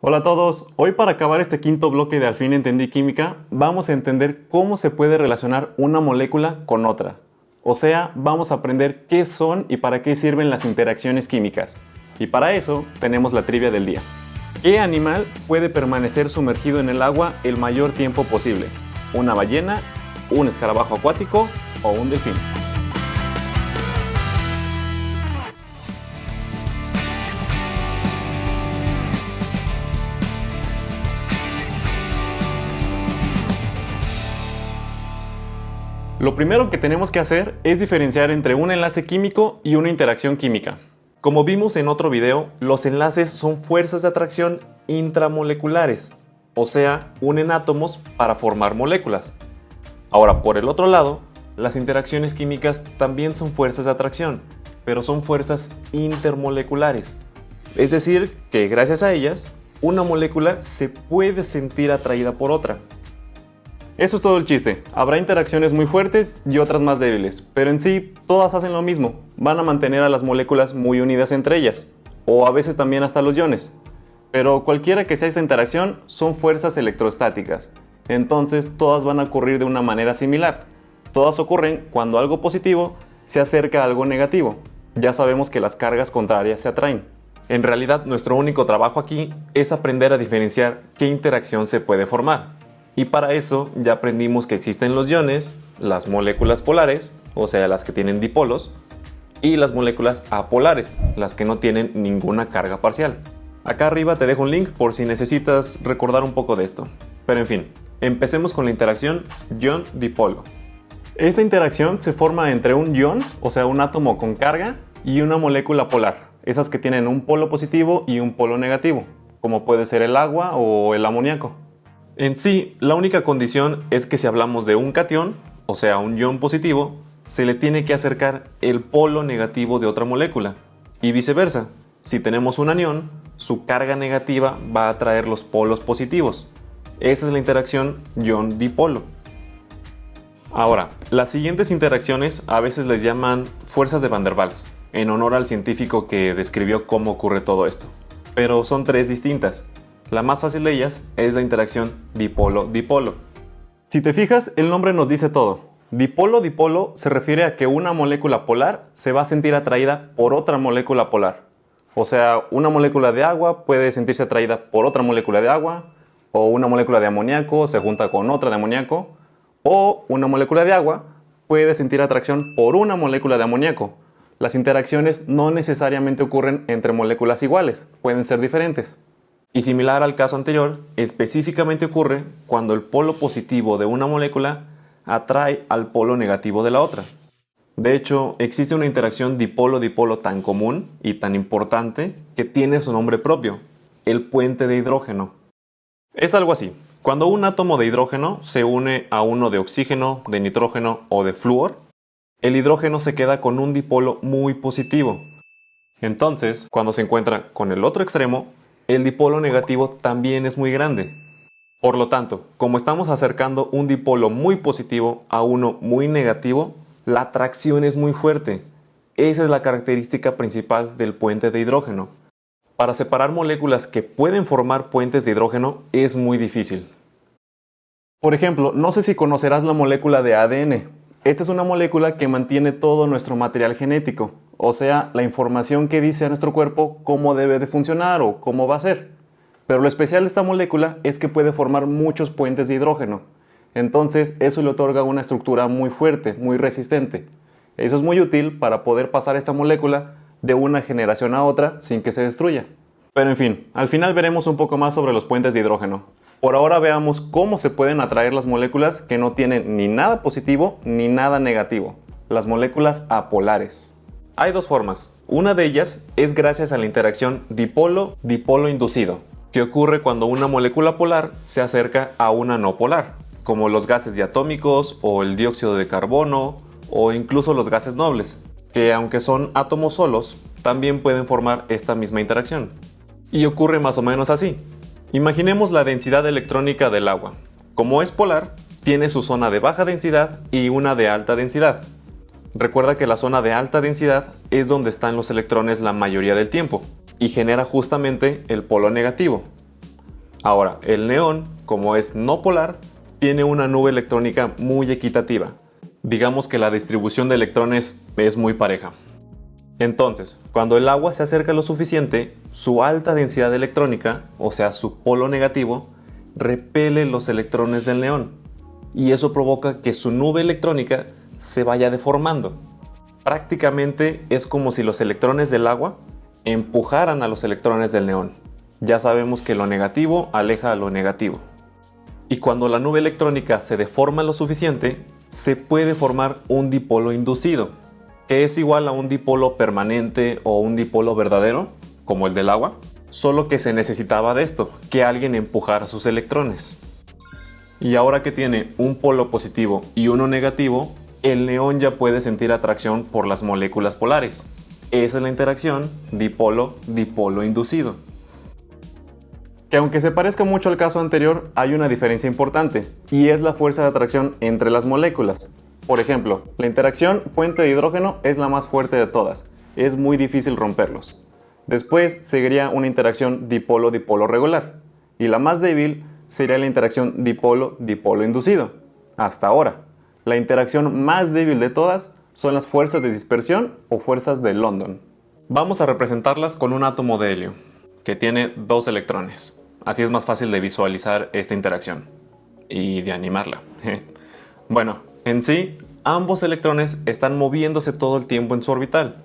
Hola a todos, hoy para acabar este quinto bloque de Al fin entendí química, vamos a entender cómo se puede relacionar una molécula con otra. O sea, vamos a aprender qué son y para qué sirven las interacciones químicas. Y para eso tenemos la trivia del día. ¿Qué animal puede permanecer sumergido en el agua el mayor tiempo posible? ¿Una ballena, un escarabajo acuático o un delfín? Lo primero que tenemos que hacer es diferenciar entre un enlace químico y una interacción química. Como vimos en otro video, los enlaces son fuerzas de atracción intramoleculares, o sea, unen átomos para formar moléculas. Ahora, por el otro lado, las interacciones químicas también son fuerzas de atracción, pero son fuerzas intermoleculares. Es decir, que gracias a ellas, una molécula se puede sentir atraída por otra. Eso es todo el chiste. Habrá interacciones muy fuertes y otras más débiles, pero en sí todas hacen lo mismo. Van a mantener a las moléculas muy unidas entre ellas, o a veces también hasta los iones. Pero cualquiera que sea esta interacción son fuerzas electrostáticas. Entonces todas van a ocurrir de una manera similar. Todas ocurren cuando algo positivo se acerca a algo negativo. Ya sabemos que las cargas contrarias se atraen. En realidad nuestro único trabajo aquí es aprender a diferenciar qué interacción se puede formar. Y para eso ya aprendimos que existen los iones, las moléculas polares, o sea las que tienen dipolos, y las moléculas apolares, las que no tienen ninguna carga parcial. Acá arriba te dejo un link por si necesitas recordar un poco de esto. Pero en fin, empecemos con la interacción ion-dipolo. Esta interacción se forma entre un ion, o sea un átomo con carga, y una molécula polar, esas que tienen un polo positivo y un polo negativo, como puede ser el agua o el amoníaco. En sí, la única condición es que si hablamos de un catión, o sea un ion positivo, se le tiene que acercar el polo negativo de otra molécula, y viceversa. Si tenemos un anión, su carga negativa va a atraer los polos positivos. Esa es la interacción ion-dipolo. Ahora, las siguientes interacciones a veces les llaman fuerzas de Van der Waals, en honor al científico que describió cómo ocurre todo esto. Pero son tres distintas. La más fácil de ellas es la interacción dipolo-dipolo. Si te fijas, el nombre nos dice todo. Dipolo-dipolo se refiere a que una molécula polar se va a sentir atraída por otra molécula polar. O sea, una molécula de agua puede sentirse atraída por otra molécula de agua, o una molécula de amoníaco se junta con otra de amoníaco, o una molécula de agua puede sentir atracción por una molécula de amoníaco. Las interacciones no necesariamente ocurren entre moléculas iguales, pueden ser diferentes. Y similar al caso anterior, específicamente ocurre cuando el polo positivo de una molécula atrae al polo negativo de la otra. De hecho, existe una interacción dipolo-dipolo tan común y tan importante que tiene su nombre propio, el puente de hidrógeno. Es algo así. Cuando un átomo de hidrógeno se une a uno de oxígeno, de nitrógeno o de flúor, el hidrógeno se queda con un dipolo muy positivo. Entonces, cuando se encuentra con el otro extremo, el dipolo negativo también es muy grande. Por lo tanto, como estamos acercando un dipolo muy positivo a uno muy negativo, la atracción es muy fuerte. Esa es la característica principal del puente de hidrógeno. Para separar moléculas que pueden formar puentes de hidrógeno es muy difícil. Por ejemplo, no sé si conocerás la molécula de ADN. Esta es una molécula que mantiene todo nuestro material genético, o sea, la información que dice a nuestro cuerpo cómo debe de funcionar o cómo va a ser. Pero lo especial de esta molécula es que puede formar muchos puentes de hidrógeno. Entonces, eso le otorga una estructura muy fuerte, muy resistente. Eso es muy útil para poder pasar esta molécula de una generación a otra sin que se destruya. Pero en fin, al final veremos un poco más sobre los puentes de hidrógeno. Por ahora veamos cómo se pueden atraer las moléculas que no tienen ni nada positivo ni nada negativo, las moléculas apolares. Hay dos formas. Una de ellas es gracias a la interacción dipolo-dipolo inducido, que ocurre cuando una molécula polar se acerca a una no polar, como los gases diatómicos o el dióxido de carbono o incluso los gases nobles, que aunque son átomos solos, también pueden formar esta misma interacción. Y ocurre más o menos así. Imaginemos la densidad electrónica del agua. Como es polar, tiene su zona de baja densidad y una de alta densidad. Recuerda que la zona de alta densidad es donde están los electrones la mayoría del tiempo y genera justamente el polo negativo. Ahora, el neón, como es no polar, tiene una nube electrónica muy equitativa. Digamos que la distribución de electrones es muy pareja. Entonces, cuando el agua se acerca lo suficiente, su alta densidad electrónica, o sea su polo negativo, repele los electrones del neón, y eso provoca que su nube electrónica se vaya deformando. Prácticamente es como si los electrones del agua empujaran a los electrones del neón. Ya sabemos que lo negativo aleja a lo negativo. Y cuando la nube electrónica se deforma lo suficiente, se puede formar un dipolo inducido, que es igual a un dipolo permanente o un dipolo verdadero, como el del agua, solo que se necesitaba de esto, que alguien empujara sus electrones. Y ahora que tiene un polo positivo y uno negativo, el neón ya puede sentir atracción por las moléculas polares. Esa es la interacción dipolo-dipolo inducido. Que aunque se parezca mucho al caso anterior, hay una diferencia importante, y es la fuerza de atracción entre las moléculas. Por ejemplo, la interacción puente de hidrógeno es la más fuerte de todas, es muy difícil romperlos. Después seguiría una interacción dipolo-dipolo regular, y la más débil sería la interacción dipolo-dipolo inducido. Hasta ahora, la interacción más débil de todas son las fuerzas de dispersión o fuerzas de London. Vamos a representarlas con un átomo de helio, que tiene 2 electrones. Así es más fácil de visualizar esta interacción y de animarla. Bueno, en sí, ambos electrones están moviéndose todo el tiempo en su orbital,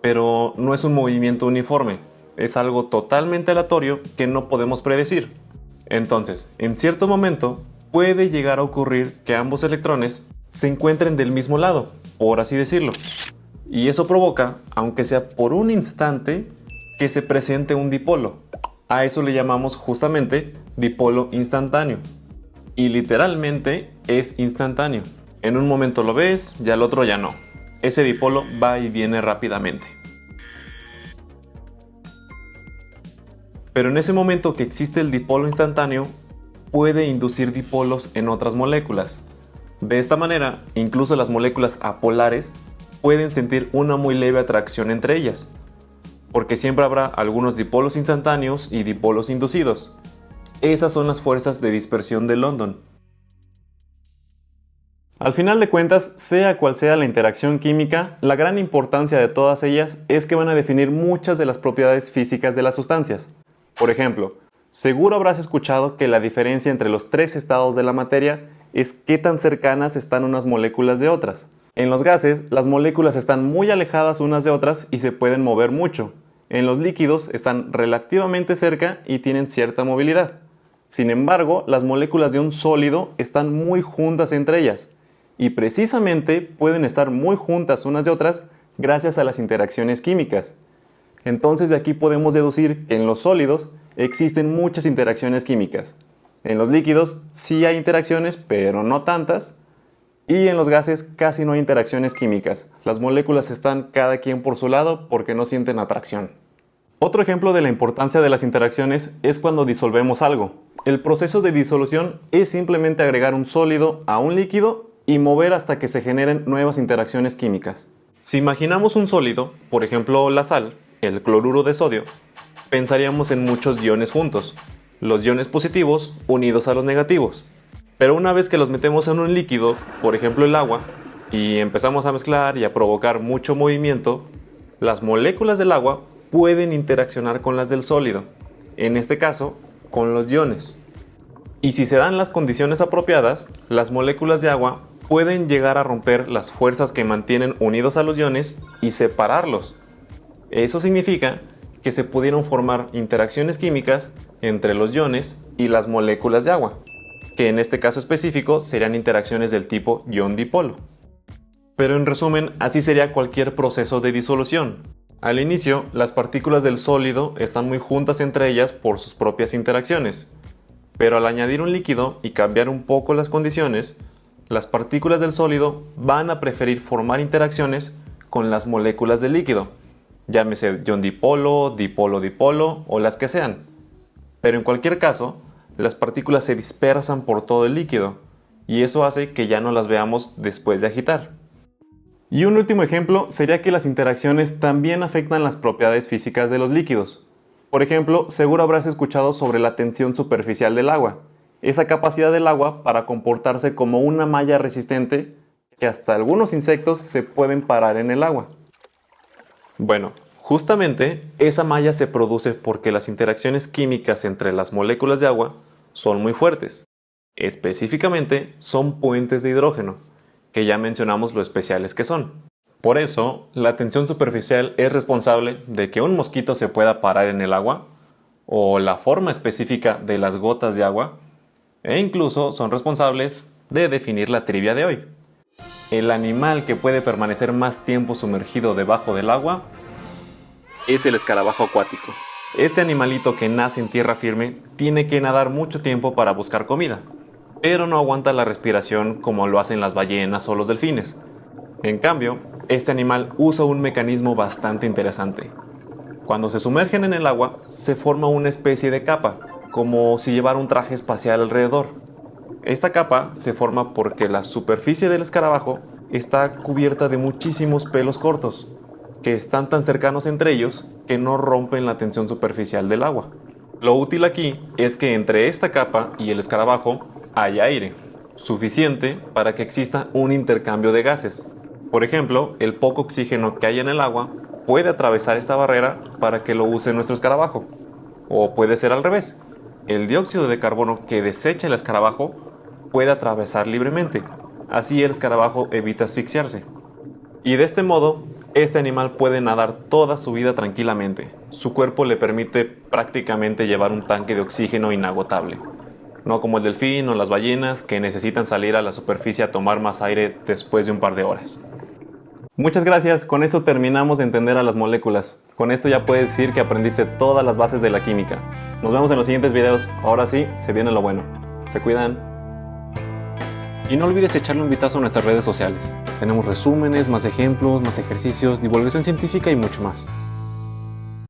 pero no es un movimiento uniforme, es algo totalmente aleatorio que no podemos predecir. Entonces, en cierto momento, puede llegar a ocurrir que ambos electrones se encuentren del mismo lado, por así decirlo. Y eso provoca, aunque sea por un instante, que se presente un dipolo. A eso le llamamos justamente dipolo instantáneo. Y literalmente es instantáneo. En un momento lo ves y al otro ya no. Ese dipolo va y viene rápidamente. Pero en ese momento que existe el dipolo instantáneo, puede inducir dipolos en otras moléculas. De esta manera, incluso las moléculas apolares pueden sentir una muy leve atracción entre ellas, porque siempre habrá algunos dipolos instantáneos y dipolos inducidos. Esas son las fuerzas de dispersión de London. Al final de cuentas, sea cual sea la interacción química, la gran importancia de todas ellas es que van a definir muchas de las propiedades físicas de las sustancias. Por ejemplo, seguro habrás escuchado que la diferencia entre los 3 estados de la materia es qué tan cercanas están unas moléculas de otras. En los gases, las moléculas están muy alejadas unas de otras y se pueden mover mucho. En los líquidos están relativamente cerca y tienen cierta movilidad. Sin embargo, las moléculas de un sólido están muy juntas entre ellas, y precisamente pueden estar muy juntas unas de otras gracias a las interacciones químicas. Entonces de aquí podemos deducir que en los sólidos existen muchas interacciones químicas. En los líquidos sí hay interacciones, pero no tantas. Y en los gases casi no hay interacciones químicas. Las moléculas están cada quien por su lado porque no sienten atracción. Otro ejemplo de la importancia de las interacciones es cuando disolvemos algo. El proceso de disolución es simplemente agregar un sólido a un líquido y mover hasta que se generen nuevas interacciones químicas. Si imaginamos un sólido, por ejemplo la sal, el cloruro de sodio, pensaríamos en muchos iones juntos, los iones positivos unidos a los negativos. Pero una vez que los metemos en un líquido, por ejemplo el agua, y empezamos a mezclar y a provocar mucho movimiento, las moléculas del agua pueden interaccionar con las del sólido, en este caso, con los iones. Y si se dan las condiciones apropiadas, las moléculas de agua pueden llegar a romper las fuerzas que mantienen unidos a los iones y separarlos. Eso significa que se pudieron formar interacciones químicas entre los iones y las moléculas de agua, que en este caso específico serían interacciones del tipo ion-dipolo. Pero en resumen, así sería cualquier proceso de disolución. Al inicio, las partículas del sólido están muy juntas entre ellas por sus propias interacciones, pero al añadir un líquido y cambiar un poco las condiciones, las partículas del sólido van a preferir formar interacciones con las moléculas del líquido, llámese ion-dipolo, dipolo-dipolo o las que sean. Pero en cualquier caso, las partículas se dispersan por todo el líquido, y eso hace que ya no las veamos después de agitar. Y un último ejemplo sería que las interacciones también afectan las propiedades físicas de los líquidos. Por ejemplo, seguro habrás escuchado sobre la tensión superficial del agua, esa capacidad del agua para comportarse como una malla resistente que hasta algunos insectos se pueden parar en el agua. Bueno, justamente esa malla se produce porque las interacciones químicas entre las moléculas de agua son muy fuertes. Específicamente, son puentes de hidrógeno, que ya mencionamos lo especiales que son. Por eso, la tensión superficial es responsable de que un mosquito se pueda parar en el agua, o la forma específica de las gotas de agua, e incluso son responsables de definir la trivia de hoy. El animal que puede permanecer más tiempo sumergido debajo del agua es el escarabajo acuático. Este animalito que nace en tierra firme tiene que nadar mucho tiempo para buscar comida, pero no aguanta la respiración como lo hacen las ballenas o los delfines. En cambio, este animal usa un mecanismo bastante interesante. Cuando se sumergen en el agua, se forma una especie de capa, como si llevara un traje espacial alrededor. Esta capa se forma porque la superficie del escarabajo está cubierta de muchísimos pelos cortos, que están tan cercanos entre ellos que no rompen la tensión superficial del agua. Lo útil aquí es que entre esta capa y el escarabajo hay aire, suficiente para que exista un intercambio de gases. Por ejemplo, el poco oxígeno que hay en el agua puede atravesar esta barrera para que lo use nuestro escarabajo. O puede ser al revés. El dióxido de carbono que desecha el escarabajo puede atravesar libremente. Así el escarabajo evita asfixiarse. Y de este modo, este animal puede nadar toda su vida tranquilamente. Su cuerpo le permite prácticamente llevar un tanque de oxígeno inagotable. No como el delfín o las ballenas que necesitan salir a la superficie a tomar más aire después de un par de horas. Muchas gracias, con esto terminamos de entender a las moléculas. Con esto ya puedes decir que aprendiste todas las bases de la química. Nos vemos en los siguientes videos. Ahora sí, se viene lo bueno. Se cuidan. Y no olvides echarle un vistazo a nuestras redes sociales. Tenemos resúmenes, más ejemplos, más ejercicios, divulgación científica y mucho más.